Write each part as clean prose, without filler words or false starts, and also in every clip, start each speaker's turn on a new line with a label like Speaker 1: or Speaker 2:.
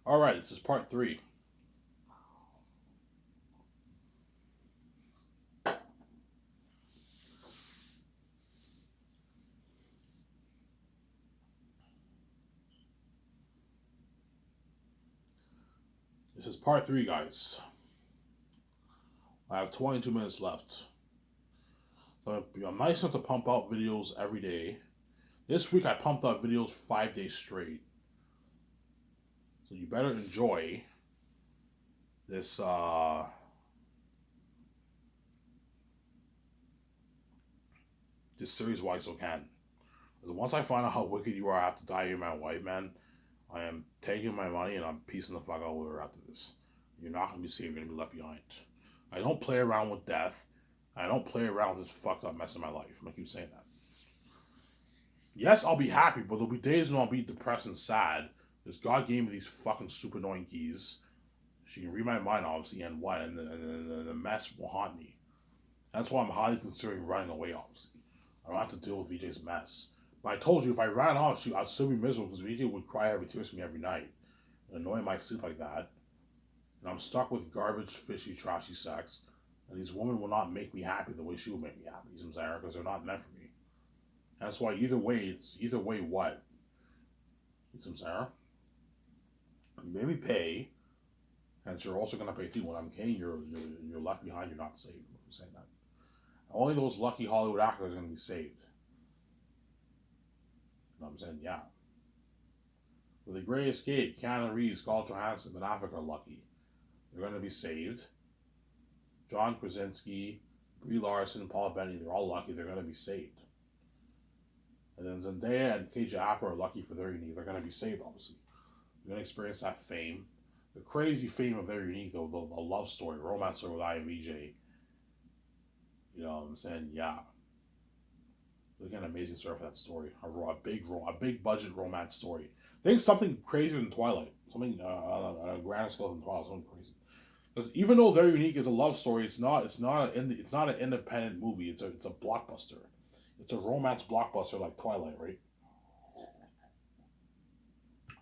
Speaker 1: All right, this is part three. This is part three, guys. I have 22 minutes left. So I'm nice enough to pump out videos every day. This week I pumped out videos 5 days straight. So you better enjoy this this series while you still can. Because once I find out how wicked you are after dying my wife, man, I am taking my money and I'm piecing the fuck out with her after this. You're not gonna be safe, you're gonna be left behind. I don't play around with death. I don't play around with this fucked up mess in my life. I'm gonna keep saying that. Yes, I'll be happy, but there'll be days when I'll be depressed and sad. Because God gave me these fucking super annoying keys. She can read my mind, obviously, and what? And the mess will haunt me. That's why I'm highly considering running away, obviously. I don't have to deal with VJ's mess. But I told you, if I ran off, I'd still be miserable because VJ would cry every tears for me every night. And annoy my sleep like that. And I'm stuck with garbage, fishy, trashy sex. And these women will not make me happy the way she will make me happy. You know what I'm saying? Because they're not meant for me. That's why either way, it's either way what? You know what I'm saying? You made me pay, and you're also gonna pay too. When I'm paying, you're left behind. You're not saved. I'm saying that. Only those lucky Hollywood actors are gonna be saved. You know what I'm saying? Yeah. With The Great Escape, Keanu Reeves, Scarlett Johansson, Ben Affleck are lucky. They're gonna be saved. John Krasinski, Brie Larson, Paul Bettany, they're all lucky. They're gonna be saved. And then Zendaya and KJ Apa are lucky for their unique. They're gonna be saved, obviously. You're gonna experience that fame. The crazy fame of their unique, though, the love story, romance story with I and VJ. You know what I'm saying? Yeah. Look at an amazing story for that story. A big budget romance story. I think something crazier than Twilight. Something on a grander scale than Twilight. Something crazy. Because even though Very Unique is a love story, it's not an independent movie. It's a blockbuster. It's a romance blockbuster like Twilight, right?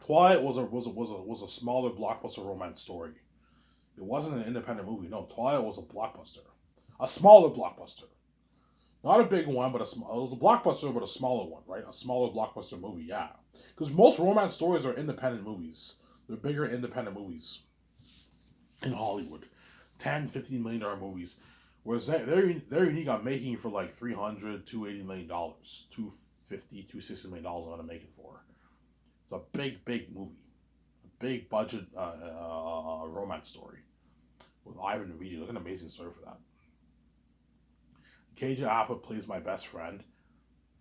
Speaker 1: Twilight was a smaller blockbuster romance story. It wasn't an independent movie. No, Twilight was a blockbuster, a smaller blockbuster. Not a big one, but it was a blockbuster, but a smaller one, right? A smaller blockbuster movie, yeah. Because most romance stories are independent movies. They're bigger independent movies in Hollywood. 10, $15 million movies. Whereas they're unique on making for like 300, $280 million, 250, $260 million on to make it for. It's a big movie. A big budget romance story. With Ivan and VJ. Look at an amazing story for that. KJ Apa plays my best friend,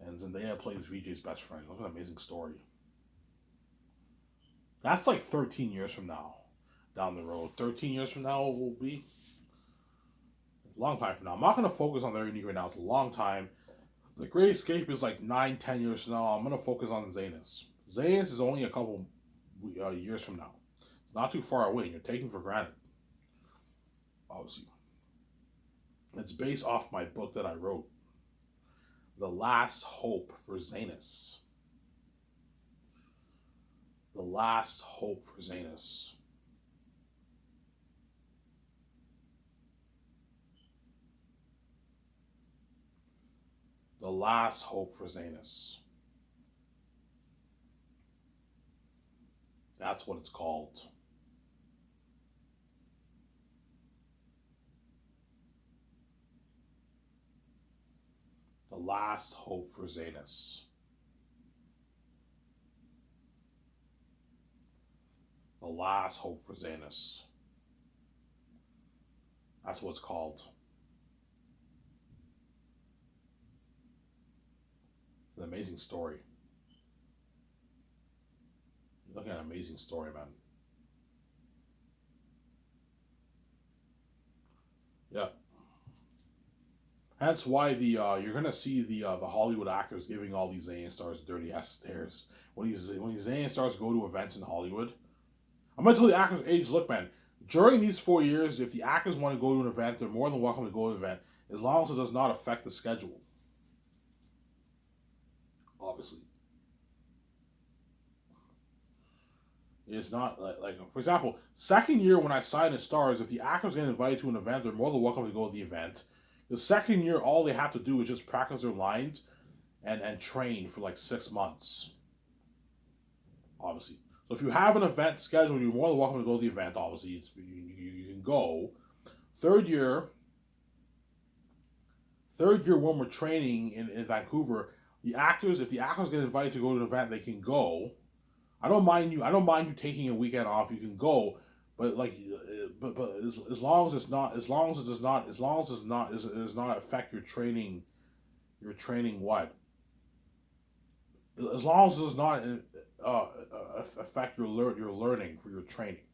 Speaker 1: and Zendaya plays VJ's best friend. Look at an amazing story. That's like 13 years from now, down the road. 13 years from now, it will be. It's a long time from now. I'm not going to focus on their unique right now. It's a long time. The Great Escape is like 9, 10 years from now. I'm going to focus on Zanus. Zanus is only a couple years from now. It's not too far away, and you're taking for granted, obviously. It's based off my book that I wrote, The Last Hope for Zanus. The Last Hope for Zanus. The Last Hope for Zanus. That's what it's called. The Last Hope for Zanus. The Last Hope for Zanus. That's what it's called. It's an amazing story. You're looking at an amazing story, man. Yeah. That's why the you're gonna see the Hollywood actors giving all these A stars dirty ass stares when these A stars go to events in Hollywood. I'm gonna tell the actors' age. Look, man. During these 4 years, if the actors want to go to an event, they're more than welcome to go to an event, as long as it does not affect the schedule. Obviously, It's not like for example, second year when I signed the Stars, if the actors get invited to an event, they're more than welcome to go to the event. The second year, all they have to do is just practice their lines and train for like 6 months, obviously. So if you have an event scheduled, you're more than welcome to go to the event. Obviously, you can go. Third year, when we're training in Vancouver, the actors, if the actors get invited to go to an event, they can go. I don't mind you. I don't mind you taking a weekend off. You can go, but like, but as long as it's not, as long as it does not, as long as it does not affect your training. Your training what? As long as it does not uh, affect your learning for your training.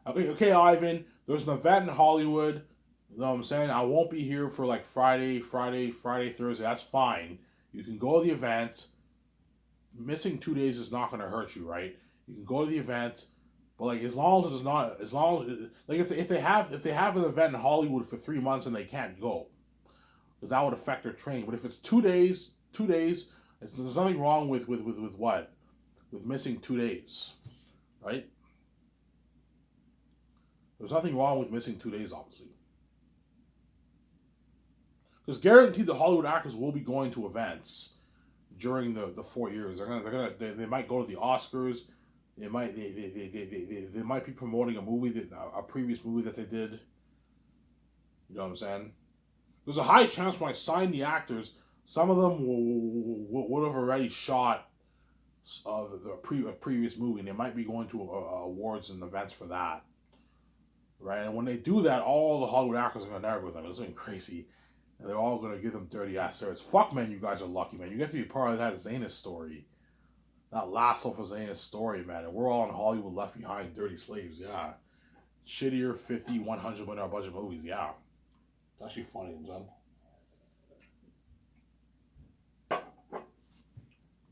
Speaker 1: Okay, Ivan. There's an event in Hollywood. You know what I'm saying? I won't be here for like Friday, Thursday. That's fine. You can go to the event. Missing 2 days is not going to hurt you, right? You can go to the event, but like as long as it's not, as long as like if they have an event in Hollywood for 3 months and they can't go, because that would affect their training. But if it's 2 days, there's nothing wrong with what with missing 2 days, right? There's nothing wrong with missing 2 days, obviously. Because guaranteed the Hollywood actors will be going to events during the 4 years. They might go to the Oscars. They might be promoting a movie a previous movie that they did. You know what I'm saying? There's a high chance when I sign the actors, some of them would have already shot the previous movie, and they might be going to awards and events for that. Right, and when they do that, all the Hollywood actors are gonna network with them. It's something crazy, and they're all gonna give them dirty ass service. Fuck, man, you guys are lucky, man. You get to be part of that Zanus story, that last of a Zanus story, man. And we're all in Hollywood left behind, dirty slaves. Yeah, shittier 50, $100 million budget movies. Yeah, it's actually funny, man.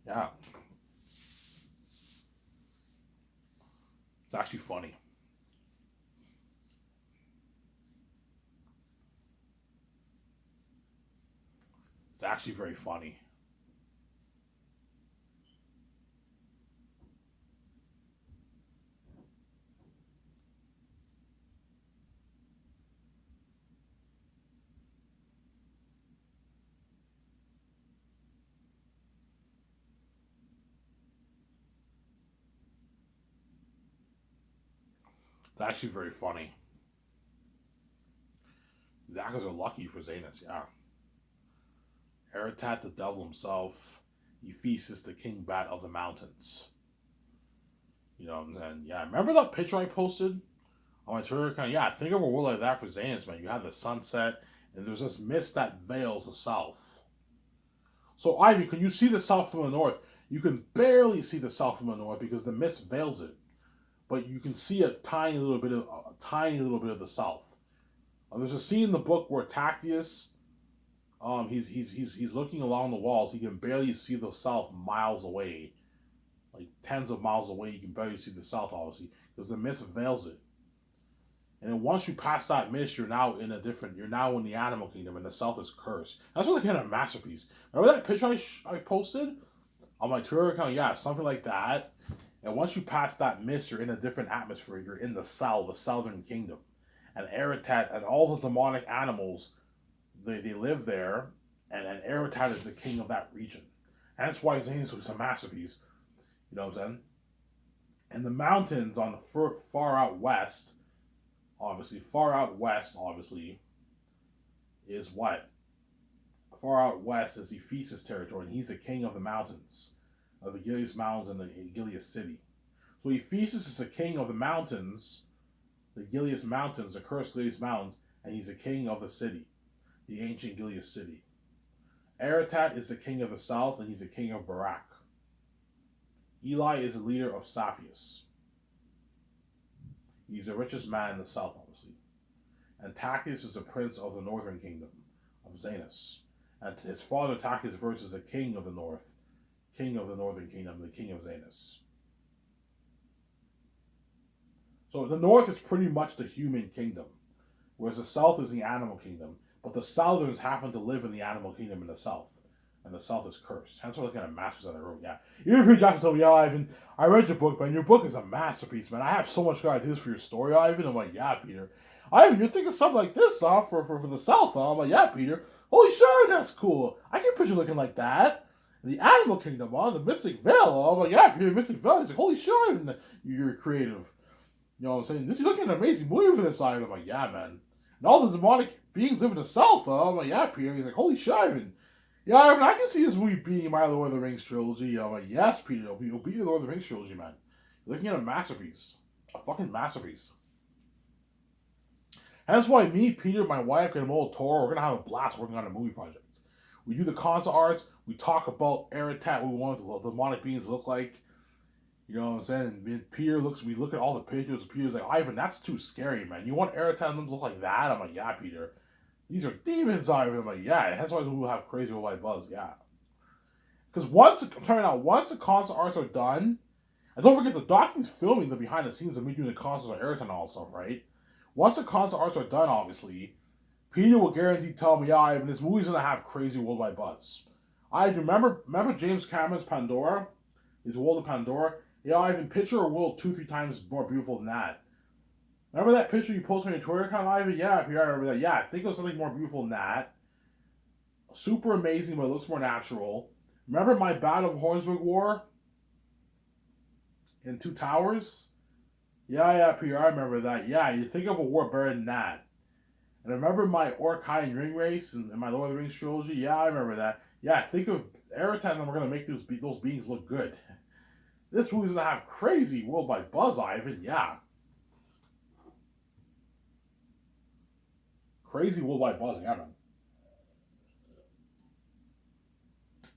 Speaker 1: Yeah, it's actually funny. It's actually very funny. It's actually very funny. These actors are lucky for Zanus. Yeah, Eratat, the devil himself. Ephesus, the king bat of the mountains. You know, and yeah, remember that picture I posted on my Twitter account? Yeah, think of a world like that for Zanus, man. You have the sunset, and there's this mist that veils the south. So, Ivy, can you see the south from the north? You can barely see the south from the north because the mist veils it, but you can see a tiny little bit of the south. There's a scene in the book where Tactius, he's looking along the walls. He can barely see the south miles away, like tens of miles away. You can barely see the south, obviously, because the mist veils it. And then once you pass that mist, you're now in the animal kingdom, and the south is cursed. That's really kind of a masterpiece. Remember that picture I posted on my Twitter account? Yeah, something like that. And once you pass that mist, you're in a different atmosphere. You're in the south, the southern kingdom. And Eratat and all the demonic animals, they live there. And Eratat is the king of that region. And that's why Zanus was a masterpiece. You know what I'm saying? And the mountains on the far out west, obviously, is what? Far out west is Ephesus territory, and he's the king of the mountains, of the Gilead Mountains and the Gilead city. So Ephesus is the king of the mountains, the Gilead Mountains, the cursed Gilead Mountains, and he's the king of the city, the ancient Gilead city. Eratat is the king of the south, and he's the king of Barak. Eli is the leader of Sapphirus. He's the richest man in the south, obviously. And Tachys is the prince of the northern kingdom of Zanus. And his father Tachys versus the king of the north, king of the northern kingdom, the king of Zanus. So the north is pretty much the human kingdom, whereas the south is the animal kingdom. But the Southerns happen to live in the animal kingdom in the south. and the South is cursed. Hence why I looking at a masterpiece that I wrote. Yeah, even Peter Jackson told me, "Yeah, Ivan, I read your book, man. Your book is a masterpiece, man. I have so much good ideas for your story, Ivan." I'm like, "Yeah, Peter. Ivan, you're thinking something like this, huh? For the South, huh?" I'm like, "Yeah, Peter. Holy shit, that's cool. I can picture looking like that." The Animal Kingdom, huh? The Mystic Vale. I'm like, "Yeah, Peter, Mystic Vale." He's like, "Holy shit, Ivan, you're creative." You know what I'm saying? This is looking an amazing movie for this side. I'm like, "Yeah, man." And all the demonic beings live in the South, huh? I'm like, "Yeah, Peter." He's like, "Holy shit, Ivan. Yeah, I mean, I can see this movie being my Lord of the Rings trilogy." I'm like, "Yes, Peter, it'll be the Lord of the Rings trilogy, man. You're looking at a masterpiece. A fucking masterpiece." That's why me, Peter, my wife, and Mo Toro, we're gonna have a blast working on a movie project. We do the concept arts, we talk about Aratat, what we want the demonic beings to look like. You know what I'm saying? And Peter we look at all the pictures, and Peter's like, "Ivan, that's too scary, man. You want Aratat to look like that?" I'm like, "Yeah, Peter. These are demons, Ivan." I'm like, "Yeah, that's why we'll have crazy white buzz, yeah." Because once the concept arts are done, and don't forget the docum's filming the behind the scenes of me doing the concerts on Airton and all that stuff, right? Once the concept arts are done, obviously, Peter will guarantee tell me, "Yeah, Ivan, this movie's gonna have crazy worldwide buzz." I remember James Cameron's Pandora, his World of Pandora. Yeah, Ivan, picture a world 2-3 times more beautiful than that. Remember that picture you posted on your Twitter account, Ivan? Yeah, Peter, I remember that. Yeah, think of something more beautiful than that. Super amazing, but it looks more natural. Remember my Battle of Hornswoggle War in Two Towers? Yeah, Peter, I remember that. Yeah, you think of a war better than that. And remember my Orkai and Ring Race and my Lord of the Rings trilogy? Yeah, I remember that. Yeah, think of Aratat and we're going to make those beings look good. This movie's going to have crazy worldwide buzz, Ivan. Yeah. Crazy worldwide buzz, yeah, man.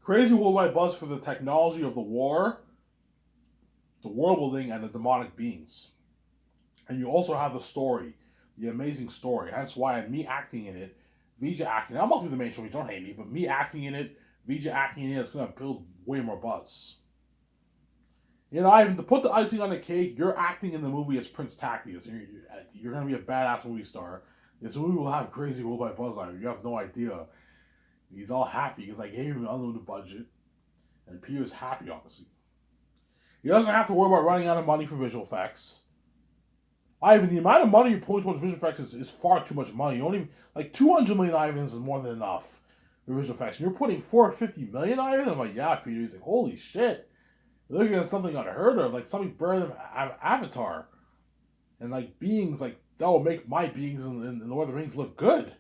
Speaker 1: Crazy worldwide buzz for the technology of the war, the world building, and the demonic beings. And you also have the story, the amazing story. That's why me acting in it, Vijay acting. I'm not going to be the main story, don't hate me, but me acting in it, Vijay acting in it, it's going to build way more buzz. You know, Ivan, to put the icing on the cake, you're acting in the movie as Prince Tactius. You're going to be a badass movie star. This movie will have crazy worldwide buzz on it. You have no idea. He's all happy because I gave him an unlimited budget, and Peter's happy, obviously. He doesn't have to worry about running out of money for visual effects. Ivan, the amount of money you're pulling towards visual effects is far too much money. You only like 200 million Ivans is more than enough for visual effects. And you're putting 450 million Ivan. I'm like, "Yeah, Peter." He's like, "Holy shit! You're looking at something unheard of, like something better than Avatar, and like beings like that will make my beings in the Lord of the Rings look good."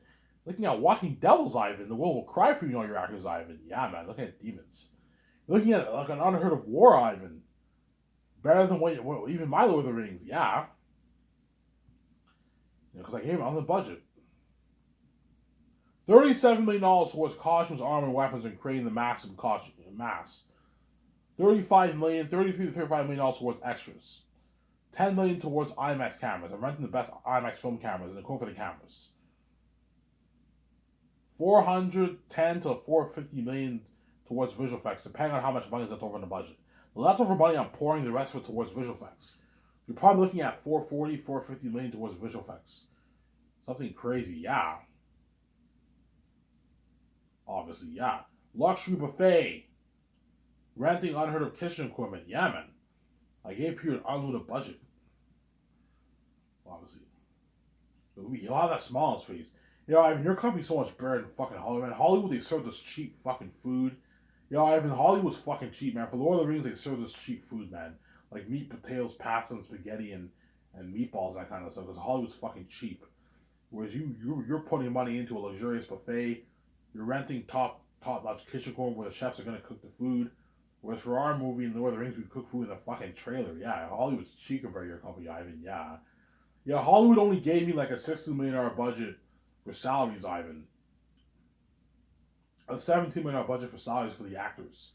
Speaker 1: Looking at Walking Devils, Ivan, the world will cry for you, all your actors, Ivan. Yeah, man. Looking at demons. Looking at like an unheard of war, Ivan. Better than what even my Lord of the Rings. Yeah. Because I gave him on the budget. $37 million towards costumes, armor, and weapons, and creating the massive costume mass. 33 to $35 million towards extras. 10 million towards IMAX cameras. I'm renting the best IMAX film cameras and the code for the cameras. 410 to 450 million towards visual effects, depending on how much money is left over in the budget. The leftover money, I'm pouring the rest of it towards visual effects. You're probably looking at 440, 450 million towards visual effects. Something crazy, yeah. Obviously, yeah. Luxury buffet. Renting unheard of kitchen equipment. Yeah, man. I gave Peter an unlimited budget. Obviously. He'll have that smile on his face. You know, Ivan, your company's so much better than fucking Hollywood. Man, Hollywood, they serve this cheap fucking food. You know, Ivan, Hollywood's fucking cheap, man. For Lord of the Rings, they serve this cheap food, man. Like meat, potatoes, pasta, and spaghetti, and meatballs, that kind of stuff. Because Hollywood's fucking cheap. Whereas you're putting money into a luxurious buffet. You're renting top notch kitchen equipment where the chefs are gonna cook the food. Whereas for our movie in Lord of the Rings, we cook food in a fucking trailer. Yeah, Hollywood's cheap compared to your company, Ivan. Yeah. Yeah, Hollywood only gave me like a $60 million budget for salaries, Ivan. A $17 million budget for salaries for the actors.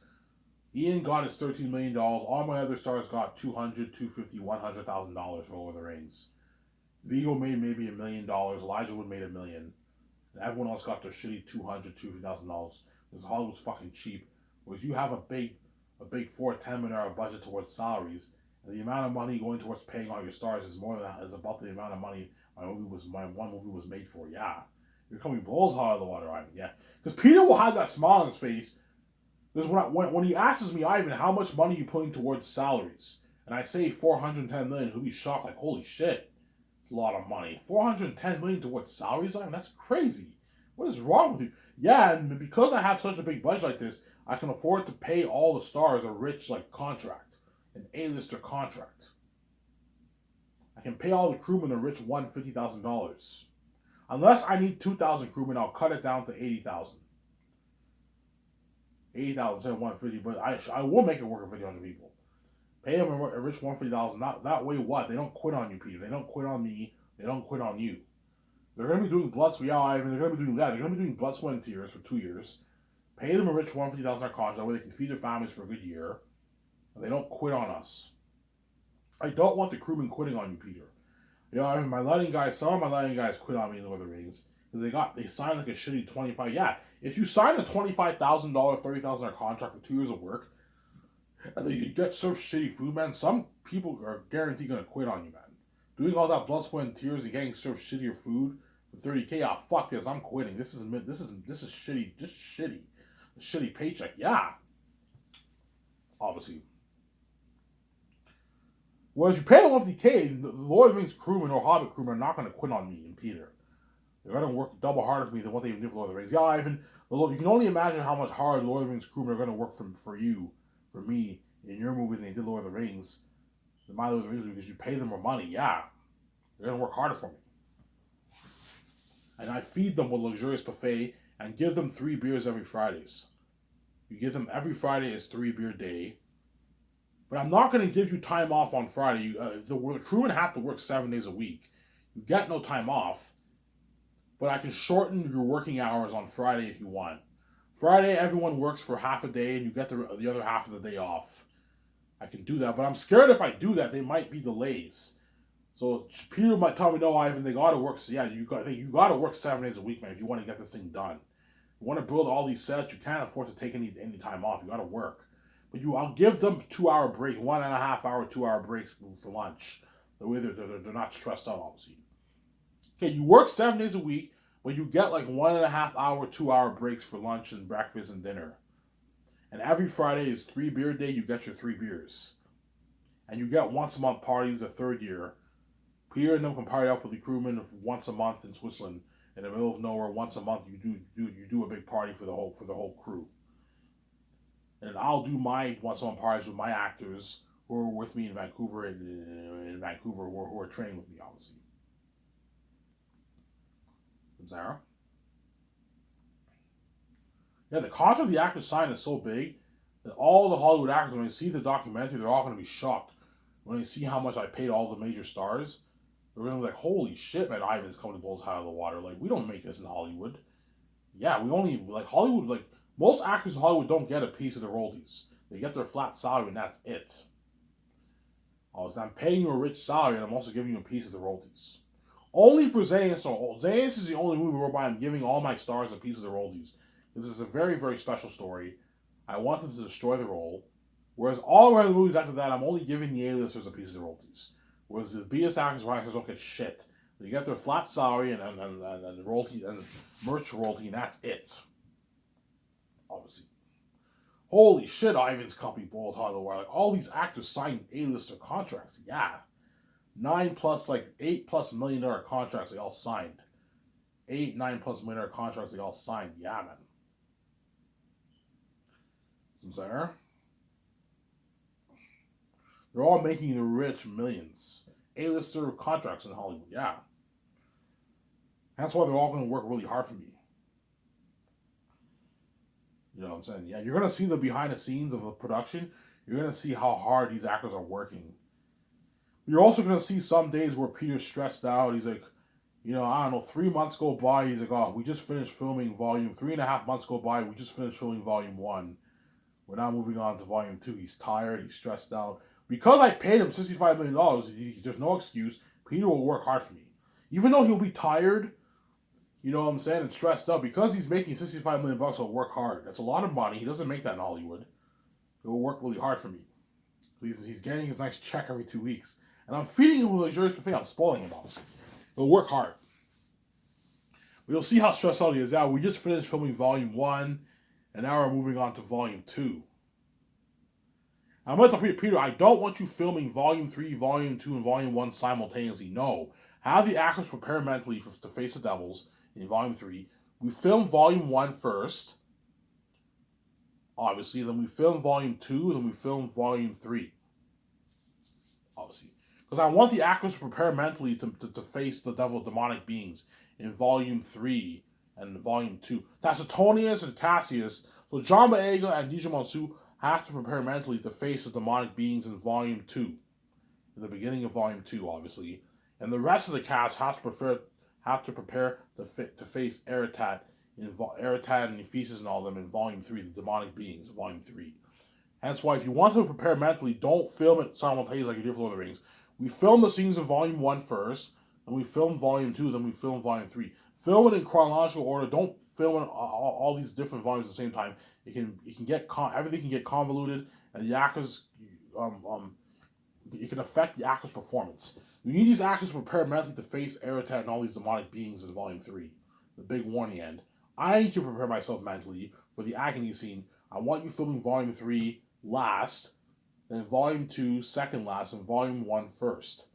Speaker 1: Ian got his $13 million. All my other stars got $200, $250, $100,000 for Lord of the Rings. Vigo made maybe $1 million. Elijah Wood made $1 million. And everyone else got their shitty $200,000 because Hollywood's fucking cheap. Whereas you have a big $4-10 million budget towards salaries, and the amount of money going towards paying all your stars is more than that, is about the amount of money my one movie was made for. Yeah, your company blows hot out of the water, Ivan. Yeah, because Peter will have that smile on his face Because when he asks me, Ivan, how much money are you putting towards salaries? And I say 410 million, he'll be shocked, like, holy shit, it's a lot of money. 410 million towards salaries, Ivan? That's crazy. What is wrong with you? Yeah, and because I have such a big budget like this, I can afford to pay all the stars a rich like contract, an A-lister contract. I can pay all the crewmen a rich $150,000. Unless I need 2,000 crewmen, I'll cut it down to 80,000. 80,000 instead of 150, but I will make it work for 1,500 people. Pay them a rich $150,000. Not that way. What? They don't quit on you, Peter. They don't quit on me. They don't quit on you. They're gonna be doing blood sweat. Yeah, Ivan. They're gonna be doing that. They're gonna be doing blood, sweat, and tears for 2 years. Pay them a rich $150,000 contract. That way they can feed their families for a good year, and they don't quit on us. I don't want the crewmen quitting on you, Peter. You know, I mean, some of my lighting guys quit on me in the Lord of the Rings because they signed like a shitty 25. Yeah, if you sign a $25,000, $30,000 contract for 2 years of work, and then you get served shitty food, man, some people are guaranteed gonna quit on you, man. Doing all that blood, sweat, and tears and getting served shittier food for 30K. Ah, fuck this. I'm quitting. This is shitty. Just shitty. A shitty paycheck. Yeah, obviously. Whereas you pay 50K, the Lord of the Rings crewmen or Hobbit crewmen are not going to quit on me and Peter. They're going to work double harder for me than what they even do for Lord of the Rings. Yeah, Ivan, you can only imagine how much harder Lord of the Rings crewmen are going to work for you, for me, in your movie than they did Lord of the Rings, than my Lord of the Rings, because you pay them more money. Yeah, they're going to work harder for me. And I feed them with luxurious buffet and give them 3 beers every Fridays. You give them every Friday is 3 beer day. But I'm not going to give you time off on Friday. The crewmen have to work 7 days a week. You get no time off. But I can shorten your working hours on Friday if you want. Friday, everyone works for half a day and you get the other half of the day off. I can do that. But I'm scared if I do that, they might be delays. So Peter might tell me, no, Ivan, they got to work. So yeah, you got to work 7 days a week, man, if you want to get this thing done. You want to build all these sets, you can't afford to take any time off. You got to work. But I'll give them 2-hour break, 1.5 hour, 2-hour breaks for lunch. The way they're not stressed out, obviously. Okay, you work 7 days a week, but you get like 1.5 hour, 2-hour breaks for lunch and breakfast and dinner. And every Friday is 3 beer day. You get your 3 beers, and you get once a month parties. The third year, Peter and them can party up with the crewmen once a month in Switzerland, in the middle of nowhere. Once a month, you do a big party for the whole crew. And I'll do my once-a-month parties with my actors who are with me in Vancouver who are training with me, obviously. And Zara? Yeah, the contract the actors sign is so big that all the Hollywood actors, when they see the documentary, they're all going to be shocked. When they see how much I paid all the major stars, they're going to be like, holy shit, man, Ivan's coming to blow us out of the water. Like, we don't make this in Hollywood. Yeah, we only, like, Hollywood, like, most actors in Hollywood don't get a piece of the royalties. They get their flat salary and that's it. I'm paying you a rich salary and I'm also giving you a piece of the royalties. Only for Zayn. So Zayn is the only movie whereby I'm giving all my stars a piece of the royalties. This is a very, very special story. I want them to destroy the role. Whereas all the other movies after that, I'm only giving the A-listers a piece of the royalties. Whereas the B-list actors or actors don't get shit. They get their flat salary and royalty and merch royalty and that's it. Obviously. Holy shit, Ivan's company bowled hard the wire. Like, all these actors signed A-lister contracts. Yeah. 8+ million dollar contracts they all signed. 9+ million dollar contracts they all signed. Yeah, man. Some saying? They're all making the rich millions. A-lister contracts in Hollywood. Yeah. That's why they're all going to work really hard for me. You know what I'm saying? Yeah, you're going to see the behind the scenes of the production. You're going to see how hard these actors are working. You're also going to see some days where Peter's stressed out. He's like, I don't know, 3 months go by. He's like, oh, we just finished filming volume. 3.5 months go by. We just finished filming volume 1. We're now moving on to volume 2. He's tired. He's stressed out. Because I paid him $65 million, there's no excuse. Peter will work hard for me. Even though he'll be tired, you know what I'm saying, and stressed out, because he's making $65 million, he'll work hard. That's a lot of money. He doesn't make that in Hollywood. He'll work really hard for me. He's getting his nice check every 2 weeks. And I'm feeding him with luxurious buffet. I'm spoiling him, obviously. He'll work hard. But you'll see how stressed out he is. Yeah, we just finished filming volume 1. And now we're moving on to Volume 2. I'm going to tell Peter, I don't want you filming Volume 3, Volume 2, and Volume 1 simultaneously. No. Have the actors prepare mentally to face the devils in Volume 3. We film Volume 1 first, obviously. Then we film Volume 2, then we film Volume 3, obviously. Because I want the actors to prepare mentally to face the devil demonic beings in Volume 3 and Volume 2. That's Suetonius and Cassius. So John Boyega and Djimon Hounsou have to prepare mentally to face the demonic beings in Volume 2. In the beginning of Volume 2, obviously. And the rest of the cast have to prepare to face Eretat and Ephesus and all of them in Volume 3, the demonic beings in Volume 3. That's why if you want to prepare mentally, don't film it simultaneously like you did for Lord of the Rings. We film the scenes in Volume 1 first, then we film Volume 2, then we film Volume 3. Film it in chronological order. Don't film it all these different volumes at the same time. Everything can get convoluted, and the actors it can affect the actor's performance. You need these actors prepared mentally to face Eretat and all these demonic beings in Volume 3. The big warning end. I need to prepare myself mentally for the agony scene. I want you filming Volume 3 last, then Volume 2 second last, and Volume 1 first.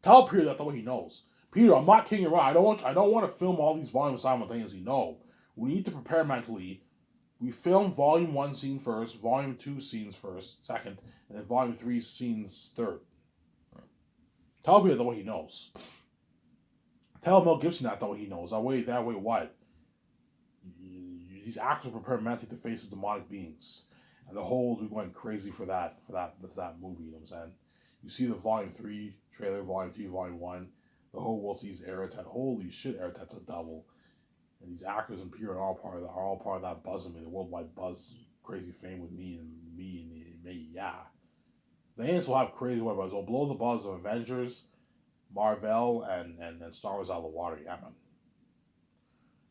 Speaker 1: Tell Peter that way he knows. Peter, I'm not kidding around. I don't want to film all these volumes simultaneously. No. We need to prepare mentally. We film Volume 1 scene first, Volume 2 scenes first, second, and then Volume 3 scenes third. Tell Peter that way he knows. Tell Mel Gibson that way he knows. That way what? These actors are prepared mentally to face the demonic beings. And the whole we're going crazy for that movie, you know what I'm saying? You see the Volume 3 trailer, Volume 2, Volume 1, the whole world sees Eretat. Holy shit, Eretat's a devil. And these actors and Peter are all part of that buzz of me, the worldwide buzz, crazy fame with me, yeah. The aliens will have crazy world buzz. They'll blow the buzz of Avengers, Marvel, and Star Wars out of the water, yeah, man.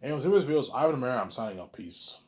Speaker 1: Anyways, it was videos. Ivan Amara, I'm signing up. Peace.